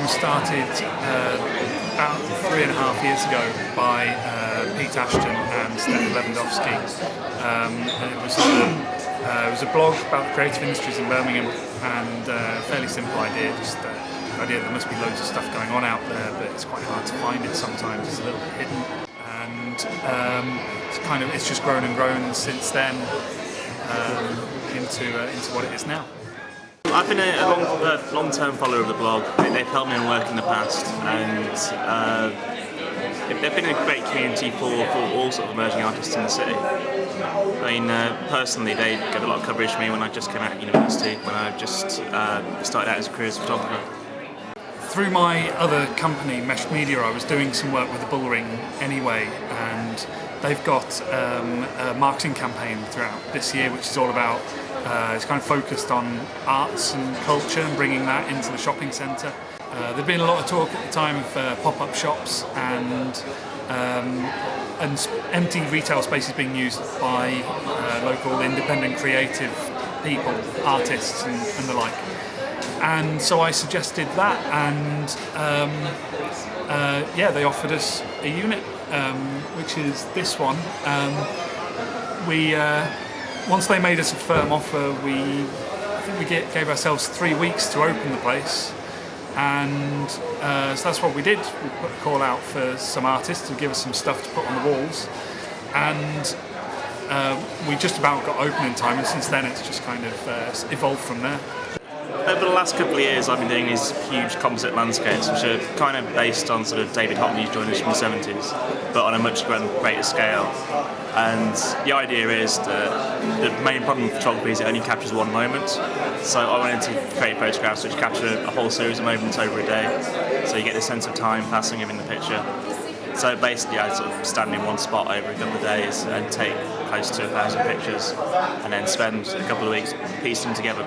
was started about 3.5 years ago by Pete Ashton and Steph Lewandowski. And it was a blog about the creative industries in Birmingham, and a fairly simple idea, just the idea there must be loads of stuff going on out there, but it's quite hard to find it sometimes, it's a little bit hidden. And it's just grown and grown since then into what it is now. I've been a long-term follower of the blog. They've helped me in work in the past, and they've been a great community for all sort of emerging artists in the city. I mean, personally, they get a lot of coverage for me when I just came out of university, when I just started out as a career as a photographer. Through my other company, Mesh Media, I was doing some work with the Bullring anyway, and they've got a marketing campaign throughout this year which is all about, it's kind of focused on arts and culture and bringing that into the shopping centre. There'd been a lot of talk at the time of pop-up shops and empty retail spaces being used by local independent creative people, artists and the like. And so I suggested that, and they offered us a unit, which is this one. Once they made us a firm offer, I think we gave ourselves 3 weeks to open the place, and so that's what we did. We put a call out for some artists to give us some stuff to put on the walls, and we just about got open in time, and since then it's just kind of evolved from there. Over the last couple of years, I've been doing these huge composite landscapes, which are kind of based on sort of David Hockney's joiners from the 70s, but on a much greater scale. And the idea is that the main problem with photography is it only captures one moment. So I wanted to create photographs which capture a whole series of moments over a day, so you get this sense of time passing in the picture. So basically, I sort of stand in one spot over a couple of days and take close to 1,000 pictures, and then spend a couple of weeks piecing them together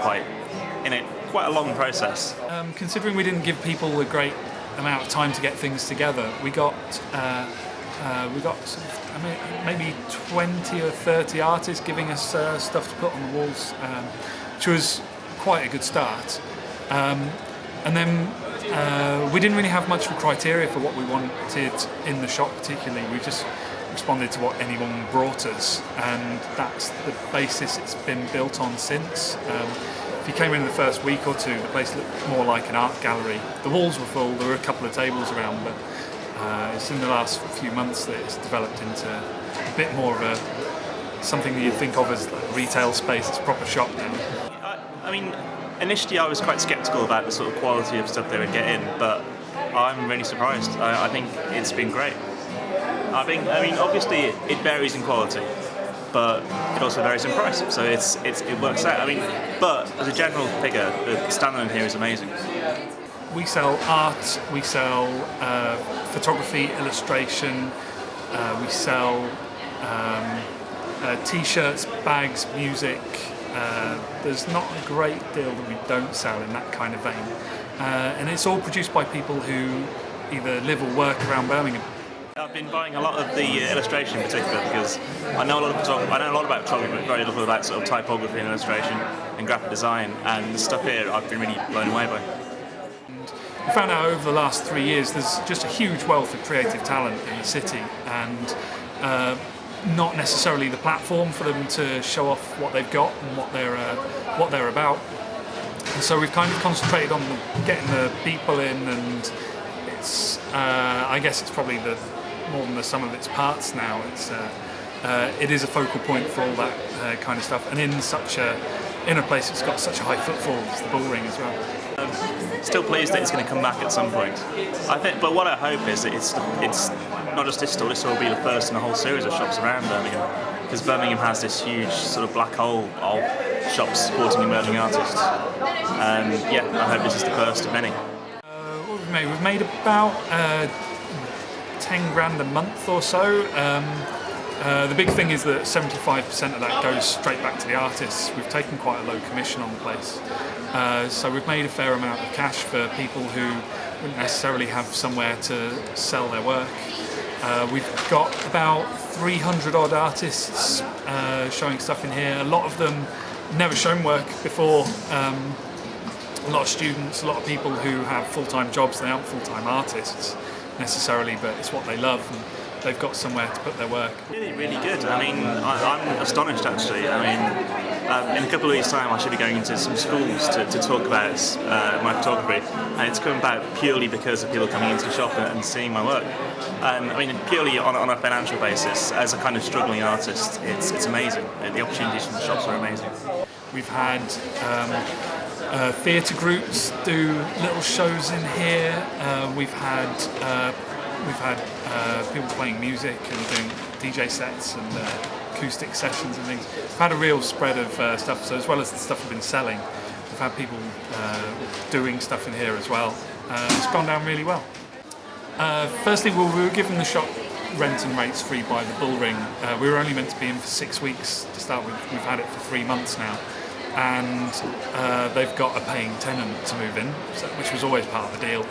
quite a long process. Considering we didn't give people a great amount of time to get things together, we got sort of, maybe 20 or 30 artists giving us stuff to put on the walls, which was quite a good start. And then we didn't really have much of a criteria for what we wanted in the shop particularly. We just responded to what anyone brought us, and that's the basis it's been built on since. If you came in the first week or two, the place looked more like an art gallery. The walls were full, there were a couple of tables around, but it's in the last few months that it's developed into a bit more of something that you'd think of as like retail space. It's a proper shop now. I mean, initially I was quite sceptical about the sort of quality of stuff they would get in, but I'm really surprised. I think it's been great. I mean, obviously it varies in quality, but it also varies in price, so it works out. I mean, but as a general figure, the standalone here is amazing. We sell art, we sell photography, illustration, we sell t-shirts, bags, music. There's not a great deal that we don't sell in that kind of vein, and it's all produced by people who either live or work around Birmingham. I've been buying a lot of the illustration in particular because I know a lot about photography, but very little about sort of typography and illustration and graphic design, and the stuff here I've been really blown away by. And we found out over the last 3 years there's just a huge wealth of creative talent in the city, and not necessarily the platform for them to show off what they've got and what they're about. And so we've kind of concentrated on getting the people in, and it's I guess it's probably more than the sum of its parts now. It is a focal point for all that kind of stuff, and in a place that's got such a high footfall as the Bullring as well. Still pleased that it's going to come back at some point. I think, but what I hope is that it's not just this store. This store will be the first in a whole series of shops around Birmingham, because Birmingham has this huge sort of black hole of shops supporting emerging artists. And yeah, I hope this is the first of many. We've made about 10 grand a month or so. The big thing is that 75% of that goes straight back to the artists. We've taken quite a low commission on the place. So we've made a fair amount of cash for people who wouldn't necessarily have somewhere to sell their work. We've got about 300 odd artists showing stuff in here. A lot of them never shown work before. a lot of students, a lot of people who have full-time jobs. They aren't full-time artists necessarily, but it's what they love, and they've got somewhere to put their work. Really, really good. I mean, I'm astonished actually. I mean, in a couple of weeks' time I should be going into some schools to talk about my photography, and it's come about purely because of people coming into the shop and seeing my work. And I mean, purely on a financial basis, as a kind of struggling artist, it's amazing. The opportunities from the shops are amazing. We've had theatre groups do little shows in here. We've had people playing music and doing DJ sets and acoustic sessions and things. We've had a real spread of stuff. So as well as the stuff we've been selling, we've had people doing stuff in here as well. It's gone down really well. Firstly, we were given the shop rent and rates free by the Bullring. We were only meant to be in for 6 weeks to start with. We've had it for 3 months now. And they've got a paying tenant to move in, which was always part of the deal.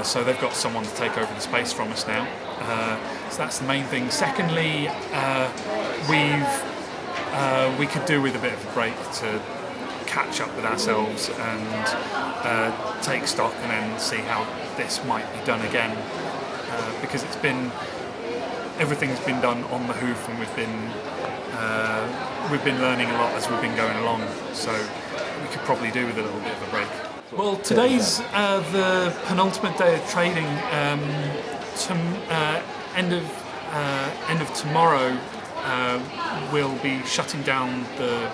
So they've got someone to take over the space from us now. So that's the main thing. Secondly, we could do with a bit of a break to catch up with ourselves and take stock and then see how this might be done again. Because everything's been done on the hoof, and we've been learning a lot as we've been going along, so we could probably do with a little bit of a break. Well, today's the penultimate day of trading. End of tomorrow, we'll be shutting down the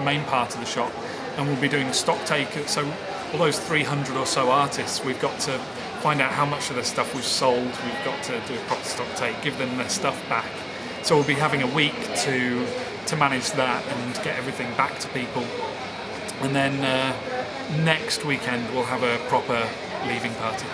main part of the shop, and we'll be doing stock take. So all those 300 or so artists, we've got to find out how much of their stuff we've sold. We've got to do a proper stock take, give them their stuff back. So we'll be having a week to manage that and get everything back to people. And then next weekend we'll have a proper leaving party.